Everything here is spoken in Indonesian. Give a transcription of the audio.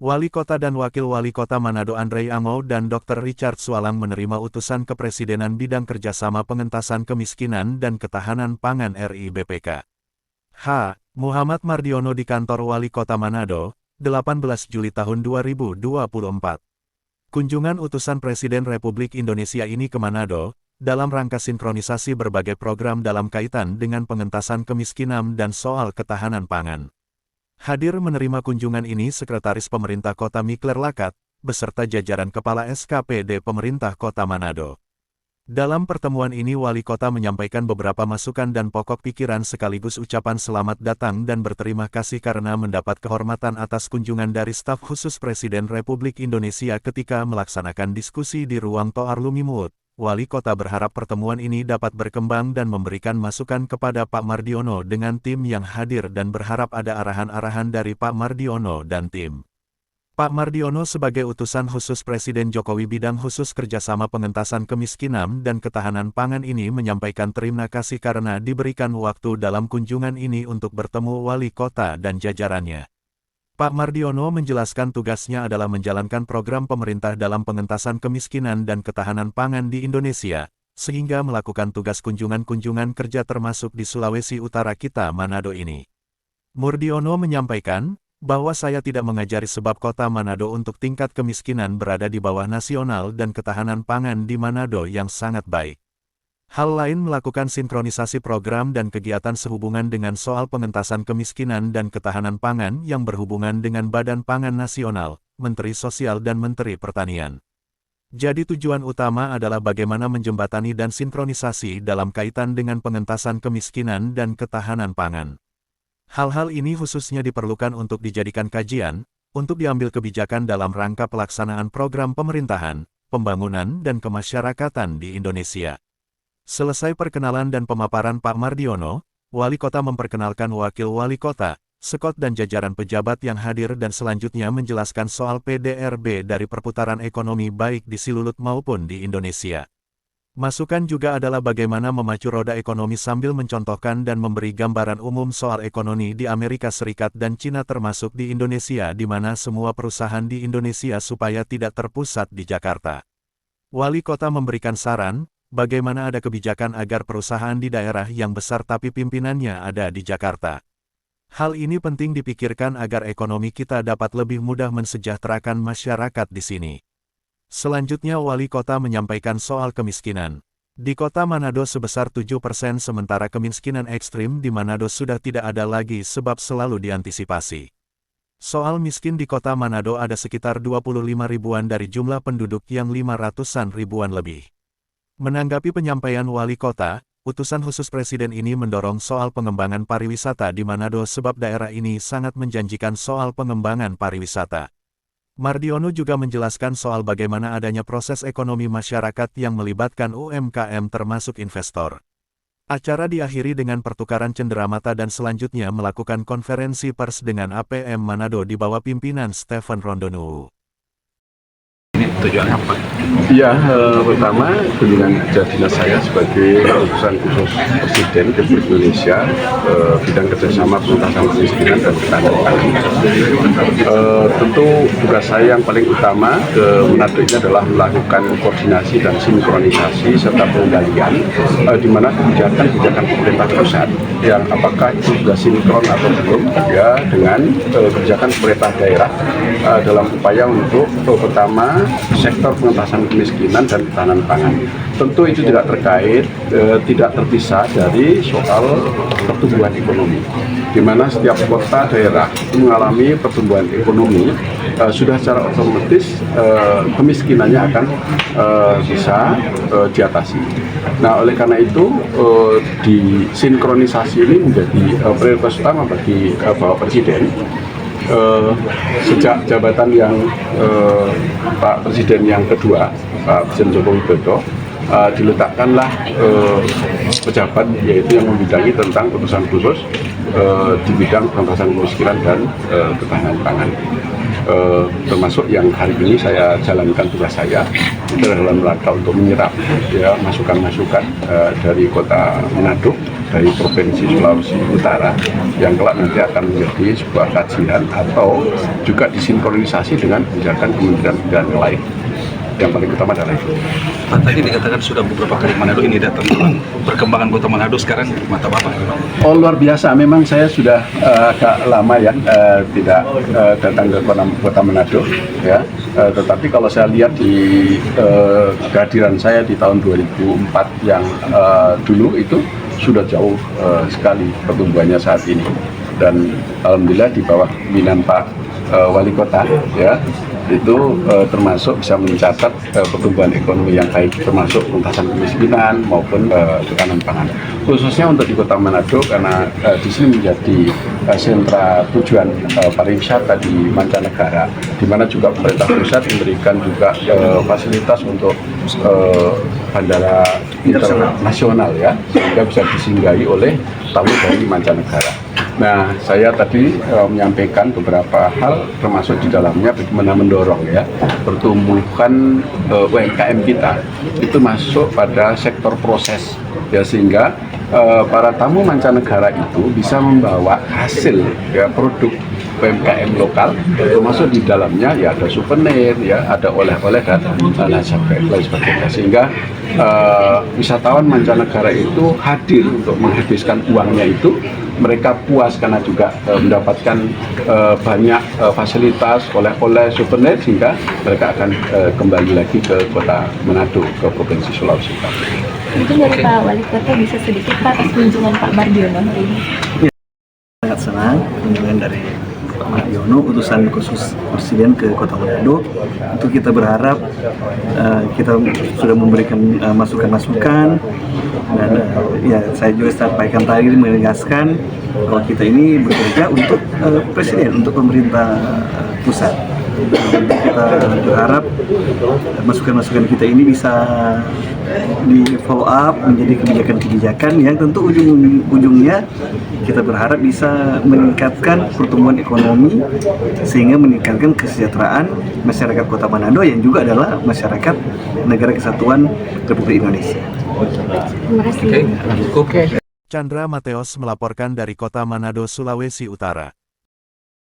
Wali Kota dan Wakil Wali Kota Manado Andrei Angau dan Dr. Richard Sualang menerima utusan Kepresidenan Bidang Kerjasama Pengentasan Kemiskinan dan Ketahanan Pangan RI BPK. H. Muhammad Mardiono di Kantor Wali Kota Manado, 18 Juli tahun 2024. Kunjungan utusan Presiden Republik Indonesia ini ke Manado, dalam rangka sinkronisasi berbagai program dalam kaitan dengan pengentasan kemiskinan dan soal ketahanan pangan. Hadir menerima kunjungan ini Sekretaris Pemerintah Kota Mikler Lakat, beserta jajaran Kepala SKPD Pemerintah Kota Manado. Dalam pertemuan ini Wali Kota menyampaikan beberapa masukan dan pokok pikiran sekaligus ucapan selamat datang dan berterima kasih karena mendapat kehormatan atas kunjungan dari staf khusus Presiden Republik Indonesia ketika melaksanakan diskusi di ruang Toar Lumimut. Wali Kota berharap pertemuan ini dapat berkembang dan memberikan masukan kepada Pak Mardiono dengan tim yang hadir dan berharap ada arahan-arahan dari Pak Mardiono dan tim. Pak Mardiono sebagai utusan khusus Presiden Jokowi bidang khusus kerjasama pengentasan kemiskinan dan ketahanan pangan ini menyampaikan terima kasih karena diberikan waktu dalam kunjungan ini untuk bertemu Wali Kota dan jajarannya. Pak Mardiono menjelaskan tugasnya adalah menjalankan program pemerintah dalam pengentasan kemiskinan dan ketahanan pangan di Indonesia, sehingga melakukan tugas kunjungan-kunjungan kerja termasuk di Sulawesi Utara kita Manado ini. Mardiono menyampaikan, bahwa saya tidak mengajari sebab kota Manado untuk tingkat kemiskinan berada di bawah nasional dan ketahanan pangan di Manado yang sangat baik. Hal lain melakukan sinkronisasi program dan kegiatan sehubungan dengan soal pengentasan kemiskinan dan ketahanan pangan yang berhubungan dengan Badan Pangan Nasional, Menteri Sosial dan Menteri Pertanian. Jadi tujuan utama adalah bagaimana menjembatani dan sinkronisasi dalam kaitan dengan pengentasan kemiskinan dan ketahanan pangan. Hal-hal ini khususnya diperlukan untuk dijadikan kajian, untuk diambil kebijakan dalam rangka pelaksanaan program pemerintahan, pembangunan dan kemasyarakatan di Indonesia. Selesai perkenalan dan pemaparan Pak Mardiono, Wali Kota memperkenalkan Wakil Wali Kota, Sekot dan jajaran pejabat yang hadir dan selanjutnya menjelaskan soal PDRB dari perputaran ekonomi baik di Silulut maupun di Indonesia. Masukan juga adalah bagaimana memacu roda ekonomi sambil mencontohkan dan memberi gambaran umum soal ekonomi di Amerika Serikat dan Cina termasuk di Indonesia di mana semua perusahaan di Indonesia supaya tidak terpusat di Jakarta. Wali Kota memberikan saran, bagaimana ada kebijakan agar perusahaan di daerah yang besar tapi pimpinannya ada di Jakarta. Hal ini penting dipikirkan agar ekonomi kita dapat lebih mudah mensejahterakan masyarakat di sini. Selanjutnya Wali Kota menyampaikan soal kemiskinan. Di Kota Manado sebesar 7% sementara kemiskinan ekstrim di Manado sudah tidak ada lagi sebab selalu diantisipasi. Soal miskin di Kota Manado ada sekitar 25 ribuan dari jumlah penduduk yang 500-an ribuan lebih. Menanggapi penyampaian Wali Kota, utusan khusus Presiden ini mendorong soal pengembangan pariwisata di Manado sebab daerah ini sangat menjanjikan soal pengembangan pariwisata. Mardiono juga menjelaskan soal bagaimana adanya proses ekonomi masyarakat yang melibatkan UMKM termasuk investor. Acara diakhiri dengan pertukaran cenderamata dan selanjutnya melakukan konferensi pers dengan APM Manado di bawah pimpinan Stephen Rondonu. Tujuannya apa? Iya, pertama kunjungan kerja dinas saya sebagai utusan khusus Presiden Republik Indonesia bidang kerjasama pengentasan kemiskinan dan ketahanan pangan. Tentu tugas saya yang paling utama ke Manado ini adalah melakukan koordinasi dan sinkronisasi serta pengendalian di mana kebijakan pemerintah pusat yang apakah itu sudah sinkron atau belum ya dengan kebijakan pemerintah daerah dalam upaya untuk pertama sektor pengentasan kemiskinan dan ketahanan pangan. Tentu itu tidak terkait, tidak terpisah dari soal pertumbuhan ekonomi, di mana setiap kota daerah mengalami pertumbuhan ekonomi, sudah secara otomatis kemiskinannya akan bisa diatasi. Nah, oleh karena itu disinkronisasi ini menjadi prioritas utama bagi Bapak Presiden. Sejak jabatan yang Pak Presiden yang kedua, Pak Presiden Joko Widodo, diletakkanlah pejabat yaitu yang membidangi tentang utusan khusus di bidang pengentasan kemiskinan dan ketahanan pangan. termasuk yang hari ini saya jalankan tugas saya itu dalam rangka untuk menyerap ya masukan-masukan dari Kota Manado, dari Provinsi Sulawesi Utara yang kelak nanti akan menjadi sebuah kajian atau juga disinkronisasi dengan kebijakan kementerian lain. Yang paling utama adalah itu. Pak, tadi dikatakan sudah beberapa kali Manado ini datang. Perkembangan Kota Manado sekarang mata Bapak. Oh, luar biasa. Memang saya sudah agak lama ya tidak datang ke Kota Manado ya. Tetapi kalau saya lihat di kehadiran saya di tahun 2004 yang dulu itu sudah jauh sekali pertumbuhannya saat ini. Dan alhamdulillah di bawah pimpinan Pak Wali Kota ya itu termasuk bisa mencatat pertumbuhan ekonomi yang baik, termasuk pengentasan kemiskinan maupun ketahanan pangan. Khususnya untuk di Kota Manado karena di sini menjadi sentra tujuan pariwisata di mancanegara, di mana juga pemerintah pusat memberikan juga fasilitas untuk bandara internasional ya, sehingga bisa disinggahi oleh tamu dari mancanegara. Nah, saya tadi menyampaikan beberapa hal, termasuk di dalamnya bagaimana mendorong ya pertumbuhan UMKM kita itu masuk pada sektor proses ya, sehingga para tamu mancanegara itu bisa membawa hasil ya produk UMKM lokal, termasuk di dalamnya ya ada souvenir, ya ada oleh-oleh dan lain sebagainya, sehingga wisatawan mancanegara itu hadir untuk menghabiskan uangnya itu, mereka puas karena juga mendapatkan banyak fasilitas, oleh-oleh, souvenir, sehingga mereka akan kembali lagi ke Kota Manado, ke Provinsi Sulawesi Utara. Mungkin dari Pak Wali Kota bisa sedikit Pak atas kunjungan Pak Mardiono hari ini. Sangat senang kunjungan dari Pak Mardiono, utusan khusus Presiden ke Kota Manado. Itu kita berharap kita sudah memberikan masukan-masukan, dan ya saya juga sampaikan tadi menegaskan bahwa kita ini bekerja untuk Presiden, untuk pemerintah pusat. Kita berharap masukan-masukan kita ini bisa di follow up menjadi kebijakan-kebijakan yang tentu ujung-ujungnya kita berharap bisa meningkatkan pertumbuhan ekonomi sehingga meningkatkan kesejahteraan masyarakat Kota Manado yang juga adalah masyarakat Negara Kesatuan Republik Indonesia. Terima kasih. Oke. Chandra Mateos melaporkan dari Kota Manado, Sulawesi Utara.